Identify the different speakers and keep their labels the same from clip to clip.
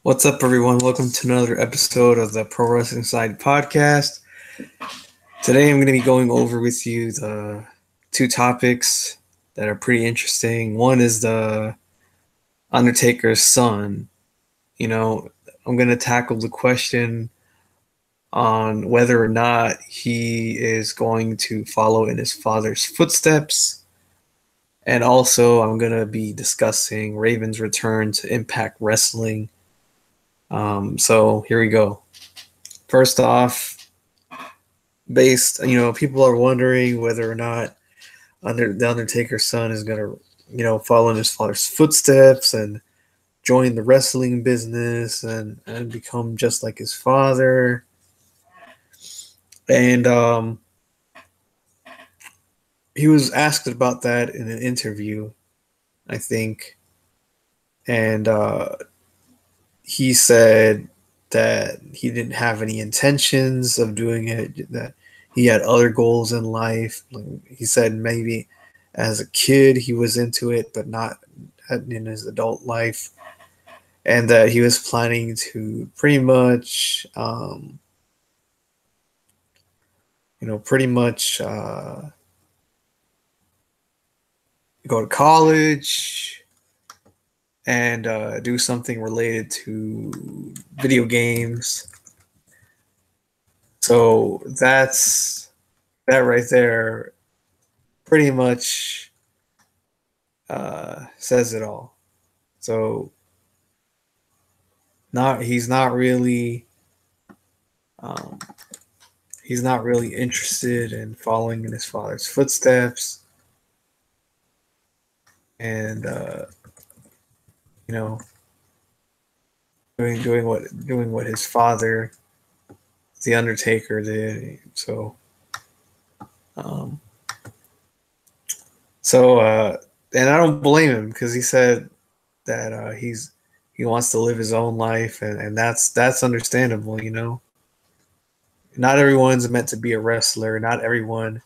Speaker 1: What's up, everyone? Welcome to another episode of the Pro Wrestling Side podcast. Today, I'm going to be going over with you the two topics that are pretty interesting. One is the Undertaker's son. I'm going to tackle the question on whether or not he is going to follow in his father's footsteps. And also, I'm going to be discussing Raven's return to Impact Wrestling. So here we go. First off, people are wondering whether or not the Undertaker's son is gonna, follow in his father's footsteps and join the wrestling business and become just like his father. And he was asked about that in an interview, I think, and he said that he didn't have any intentions of doing it, that he had other goals in life. He said maybe as a kid he was into it, but not in his adult life, and that he was planning to pretty much, go to college and do something related to video games. So that right there pretty much says it all. So he's not really interested in following in his father's footsteps, and you know doing what his father, the Undertaker, did. So and I don't blame him, because he said that he wants to live his own life, and that's understandable. Not everyone's meant to be a wrestler. Not everyone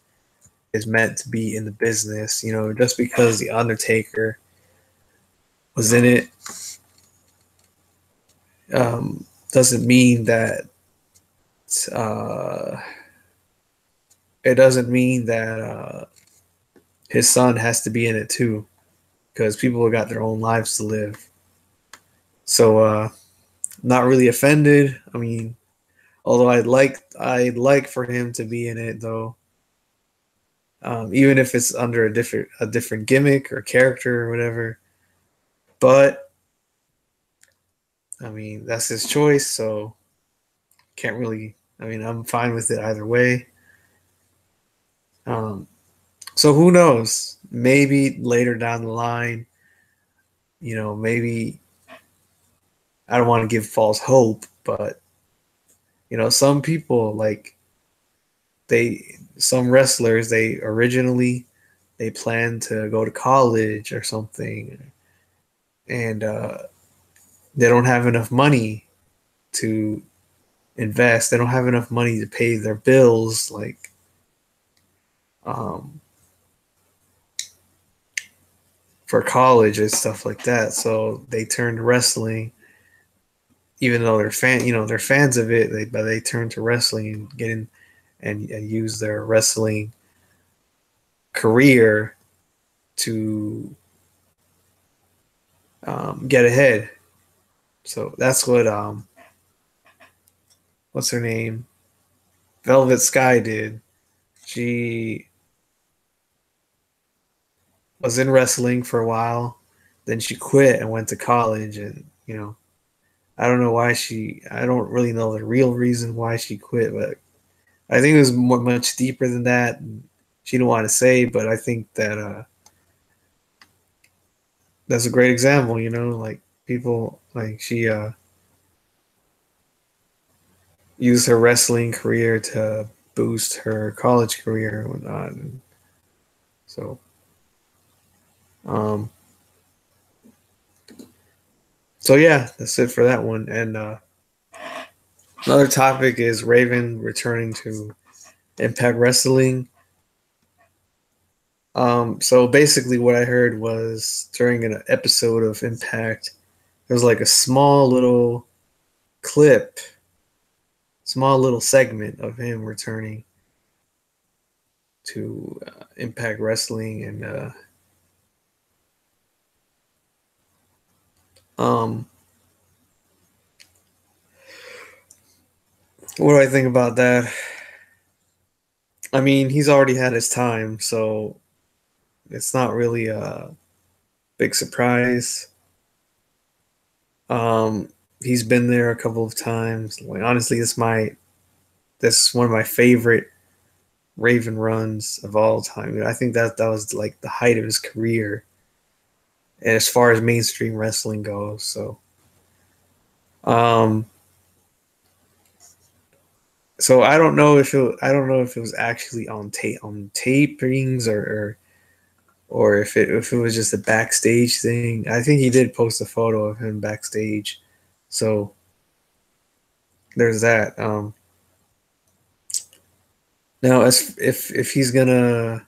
Speaker 1: is meant to be in the business. Just because the Undertaker was in it doesn't mean that his son has to be in it too, because people have got their own lives to live. So not really offended. I mean, although I'd like for him to be in it, though, even if it's under a different gimmick or character or whatever. But I mean, that's his choice, so can't really. I mean, I'm fine with it either way. So who knows? Maybe later down the line, maybe, I don't want to give false hope, but some people, like, some wrestlers, they originally they plan to go to college or something, and they don't have enough money to invest. They don't have enough money to pay their bills, like, for college and stuff like that. So they turn to wrestling, even though they're fans of it. But they turn to wrestling and get in and use their wrestling career to get ahead. So that's what what's her name, Velvet Sky, did. She was in wrestling for a while, then she quit and went to college, and I don't know why I don't really know the real reason why she quit, but I think it was much deeper than that. She didn't want to say, but I think that that's a great example. Like, people, like, she used her wrestling career to boost her college career and whatnot. And so, um, yeah, that's it for that one. And another topic is Raven returning to Impact Wrestling. So basically, what I heard was during an episode of Impact, there was like a small little clip, small little segment of him returning to Impact Wrestling, and um, what do I think about that? I mean, he's already had his time, so it's not really a big surprise. Um, he's been there a couple of times. Like honestly, this is one of my favorite Raven runs of all time. I think that was like the height of his career, and as far as mainstream wrestling goes. So, um, so I don't know if it was actually on tapings, or if it was just a backstage thing. I think he did post a photo of him backstage. So there's that. Now, as if he's gonna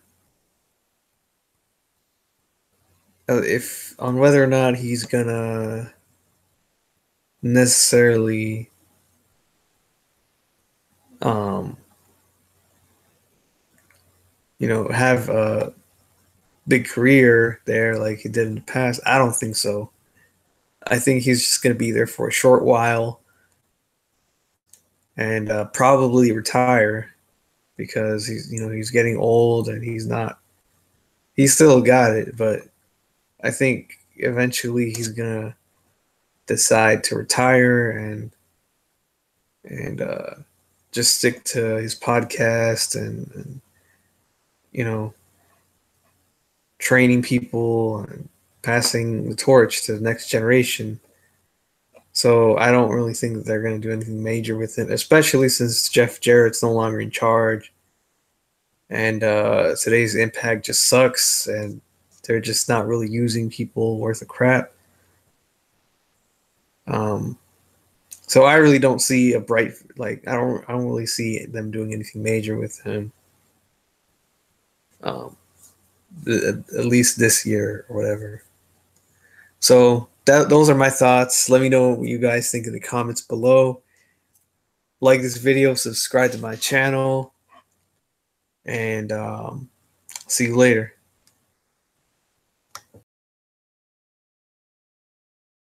Speaker 1: if on whether or not he's gonna necessarily um have a big career there like he did in the past, I don't think so. I think he's just gonna be there for a short while and probably retire because he's getting old and he's still got it, but I think eventually he's gonna decide to retire and just stick to his podcast and you know training people and passing the torch to the next generation. So I don't really think that they're going to do anything major with it, especially since Jeff Jarrett's no longer in charge, and today's Impact just sucks, and they're just not really using people worth of crap. Um, so I really don't see a bright I don't really see them doing anything major with him. Um, at least this year or whatever. So those are my thoughts. Let me know what you guys think in the comments below. Like this video, subscribe to my channel, and see you later.